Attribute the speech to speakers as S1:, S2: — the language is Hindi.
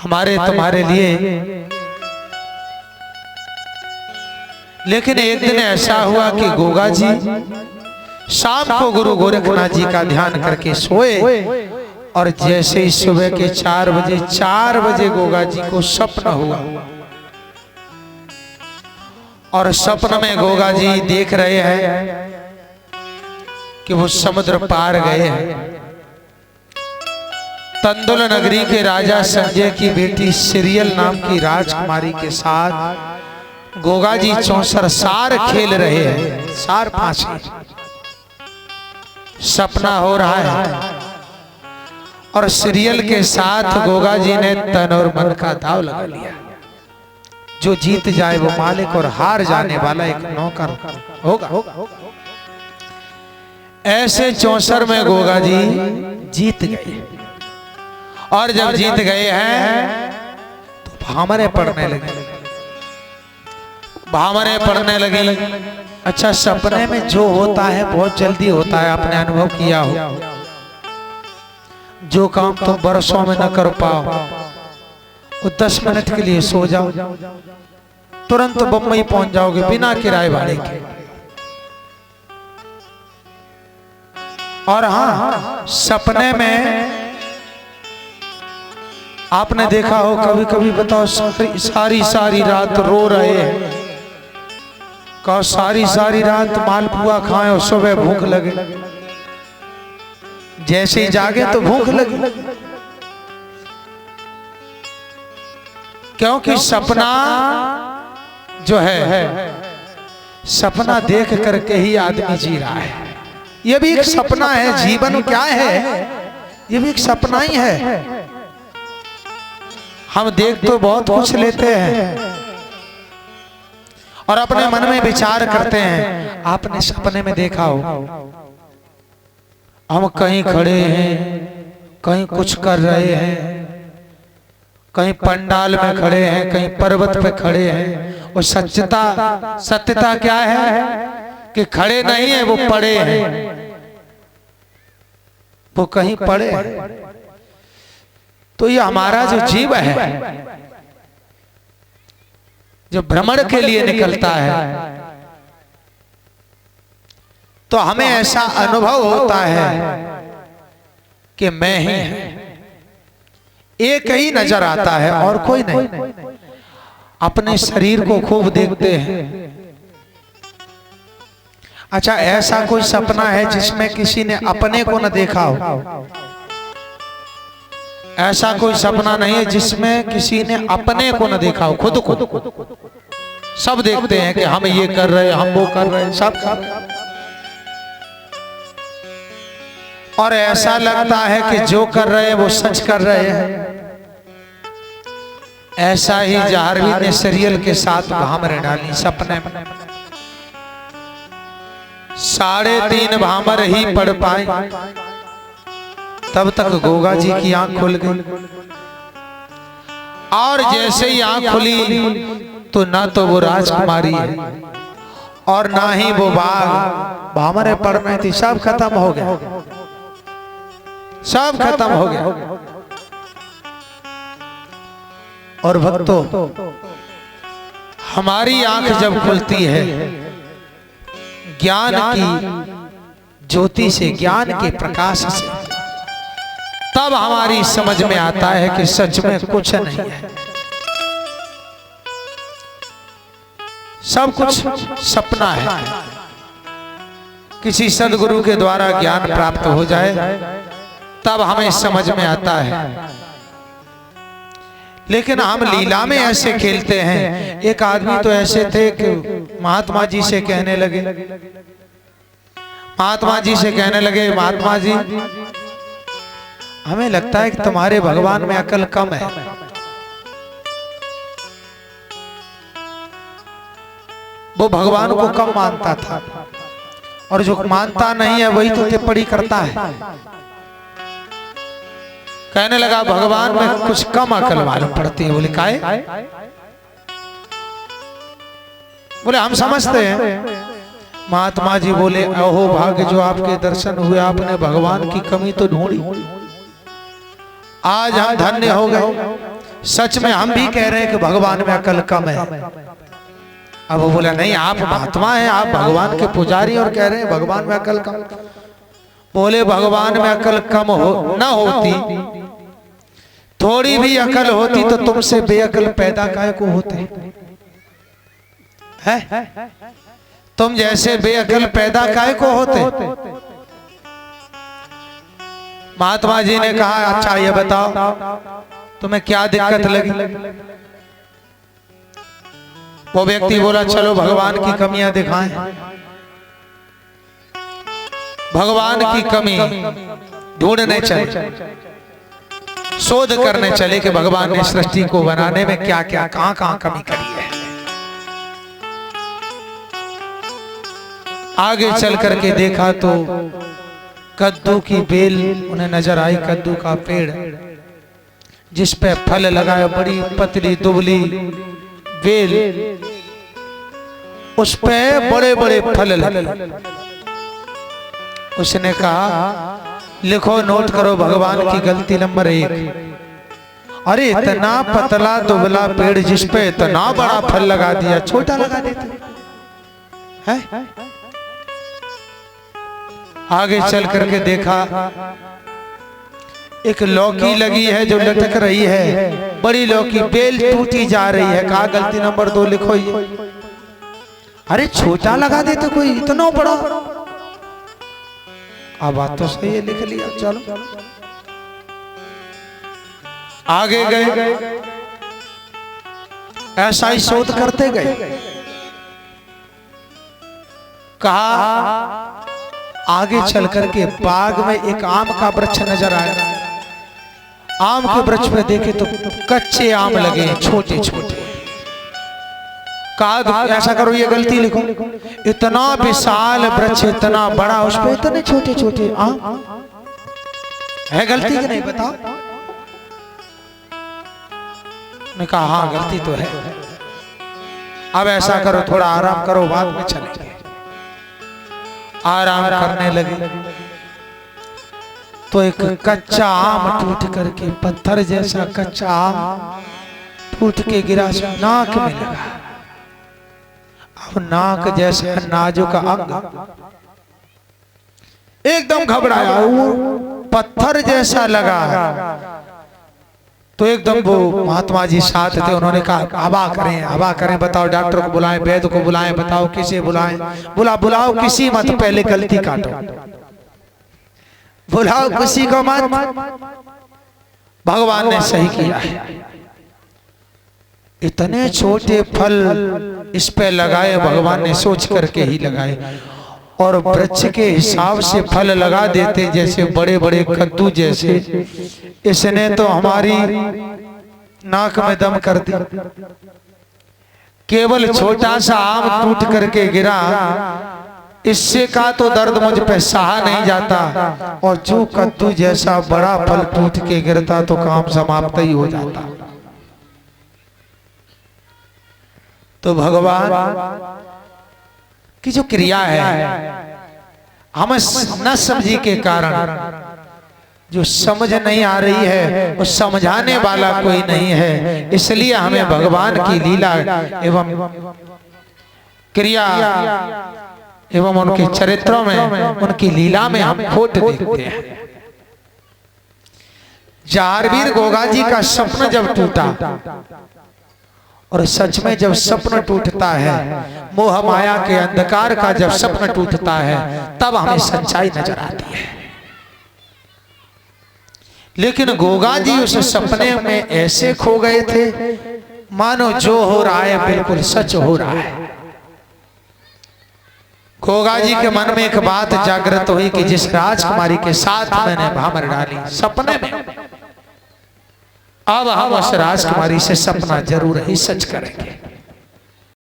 S1: हमारे तुम्हारे लिए। लेकिन एक दिन ऐसा हुआ कि गोगा जी शाम को गुरु गोरखनाथ जी का ध्यान करके सोए, और जैसे ही सुबह के 4 बजे गोगा जी को स्वप्न हुआ, और स्वप्न में गोगा जी देख रहे हैं कि वो समुद्र पार गए हैं। तंदुल नगरी के राजा संजय की बेटी सिरियल नाम की राजकुमारी के साथ गोगा जी 64 सार खेल रहे हैं। सार फांसी सपना हो रहा है, और सिरियल के साथ गोगा जी ने तन और मन का दाव लगा लिया। जो जीत जाए वो मालिक और हार जाने वाला एक नौकर होगा। ऐसे 64 में गोगा जी जीत गए, और जब जीत गए हैं तो भामरे पड़ने लगे। अच्छा, सपने में जो होता है बहुत जल्दी होता है, आपने अनुभव किया हो। जो काम तुम बरसों में न कर पाओ, वो 10 मिनट के लिए सो जाओ, तुरंत बम्बई पहुंच जाओगे बिना किराए भाड़े के। और हाँ, सपने में आपने देखा हो, कभी कभी बताओ सारी रात रो रहे हैं, कहो सारी रात मालपुआ खाएं और सुबह भूख लगे, जैसे ही जागे तो भूख लगी। क्योंकि सपना जो है, सपना देख करके ही आदमी जी रहा है। ये भी एक सपना है। जीवन क्या है, ये भी एक सपना ही है। हम देख तो बहुत कुछ लेते हैं और अपने मन में विचार करते हैं। आपने सपने में देखा हो, हम कहीं खड़े हैं, कहीं कुछ कर रहे हैं, कहीं पंडाल में खड़े हैं, कहीं पर्वत पे खड़े हैं, और सत्यता क्या है कि खड़े नहीं है, वो पड़े हैं, वो कहीं पड़े हैं। तो ये हमारा जो जीव है, जो भ्रमण के लिए निकलता है, तो हमें ऐसा अनुभव होता है कि मैं ही, एक ही नजर आता है और कोई नहीं। अपने शरीर को खूब देखते हैं। अच्छा, ऐसा कोई सपना है जिसमें किसी ने अपने को न देखा हो? ऐसा कोई सपना नहीं है जिसमें किसी ने अपने को न देखा हो, खुद को। सब देखते हैं कि हम ये कर रहे हैं, हम वो कर रहे हैं, सब। और ऐसा लगता है कि जो कर रहे हैं वो सच कर रहे हैं। ऐसा ही जाहरवी ने सिरियल के साथ भामरे डाली सपने में। 3.5 भामर ही पढ़ पाए, तब तक गोगा जी की आंख खुल गई। और जैसे ही आंख खुली तो ना तो वो राजकुमारी है और ना ही वो बाघ भामरे पढ़ रही थी। सब खत्म हो गया, सब खत्म हो गया। और भक्तों, हमारी आंख जब खुलती है ज्ञान की ज्योति से, ज्ञान के प्रकाश से, तब हमारी समझ में आता है कि सच में कुछ नहीं है, सब कुछ सपना है। किसी सदगुरु के द्वारा ज्ञान प्राप्त हो जाए तब हमें समझ में आता है। लेकिन हम लीला में ऐसे खेलते हैं। एक आदमी तो ऐसे थे कि महात्मा जी से कहने लगे, महात्मा जी हमें लगता है कि तुम्हारे भगवान में अकल कम है। वो भगवान को कम मानता था, और जो मानता नहीं है वही तो टिप्पणी करता है। कहने लगा भगवान में कुछ कम अकल मालूम पड़ती है। बोले काहे? बोले हम समझते हैं। महात्मा जी बोले अहो भाग्य जो आपके दर्शन हुए, आपने भगवान की कमी तो ढूंढी। आज हम धन्य हो गए। सच में हम भी कह रहे हैं कि भगवान में अकल कम है। अब वो बोला नहीं, आप महात्मा हैं, आप भगवान के पुजारी और कह रहे हैं भगवान में अकल कम। बोले भगवान में अकल कम हो ना होती, थोड़ी भी अकल होती तो तुमसे बेअकल पैदा काहे को होते हैं? तुम जैसे बेअकल पैदा काहे को होते? महात्मा जी ने कहा अच्छा ये बताओ तुम्हें क्या दिक्कत लगी? वो व्यक्ति बोला चलो भगवान की कमियां दिखाएं। भगवान की कमी ढूंढने चले, शोध करने चले कि भगवान ने सृष्टि को बनाने में क्या क्या कहां कहां कमी करी है। आगे चल करके देखा तो कद्दू की बेल उन्हें नजर आई, कद्दू का पेड़ जिस पे फल लगाया, बड़ी पतली दुबली बेल, उस पे बड़े बड़े फल लगे। उसने कहा लिखो नोट करो भगवान की गलती नंबर 1। अरे इतना पतला दुबला पेड़ जिस पे इतना बड़ा फल लगा दिया, छोटा लगा देते हैं। आगे चल करके देखा एक लौकी लगी है जो लटक रही है, बड़ी लौकी, बेल टूटी जा रही है। कहा गलती नंबर 2 लिखो ये। अरे छोटा लगा देते कोई, इतना बड़ा। अब बात तो सही है, लिख लिया। चलो आगे गए, ऐसा ही शोध करते गए। कहा आगे चल करके बाग में एक आम का वृक्ष नजर आया। आम के वृक्ष पे देखे तो कच्चे आम लगे छोटे छोटे। कहा ऐसा करो ये गलती लिखो, इतना विशाल वृक्ष इतना बड़ा, उस पे इतने छोटे छोटे आम है। गलती कि नहीं बताओ? ने कहा हाँ गलती तो है। अब ऐसा करो थोड़ा आराम करो, बाद में चलेंगे। आराम करने लगे तो एक कच्चा आम टूट करके, पत्थर जैसा कच्चा आम टूट के गिरा, नाक में लगा। अब नाक जैसा नाजुक अंग एकदम घबराया, वो पत्थर जैसा लगा। तो एकदम वो महात्मा जी साथ थे, उन्होंने कहा हवा करें, हवा करें, बताओ डॉक्टर को बुलाएं, वैद्य को बुलाएं, बताओ किसे बुलाएं। बुलाओ किसी मत, पहले गलती काटो, बुलाओ किसी को मत। भगवान ने सही किया है, इतने छोटे फल इस पे लगाए, भगवान ने सोच करके ही लगाए। और वृक्ष के हिसाब से फल लगा देते जैसे बड़े बड़े कद्दू जैसे। इसने तो हमारी नाक में दम कर दी। केवल छोटा सा आम टूट करके गिरा, इससे का तो दर्द मुझ पे सहा नहीं जाता, और जो कद्दू जैसा बड़ा फल टूट के गिरता तो काम समाप्त ही हो जाता। तो भगवान की जो क्रिया है हमें न समझी के कारण, जो समझ नहीं आ रही है वो समझाने वाला कोई नहीं है। इसलिए हमें भगवान की लीला एवं क्रिया एवं उनके चरित्रों में, उनकी लीला में हम खोट देखते हैं। जारवीर गोगा जी का सपना जब टूटा, और सच में जब सपना टूटता है, मोह माया के अंधकार का जब सपना टूटता है, तब हमें सच्चाई नजर आती है। लेकिन गोगा जी उस सपने में ऐसे खो गए थे मानो जो हो रहा है बिल्कुल सच हो रहा है। गोगा जी के मन में एक बात जागृत हुई कि जिस राजकुमारी के साथ मैंने भामर डाली सपने में, अब हम उस राजकुमारी से सपना जरूर ही सच करेंगे।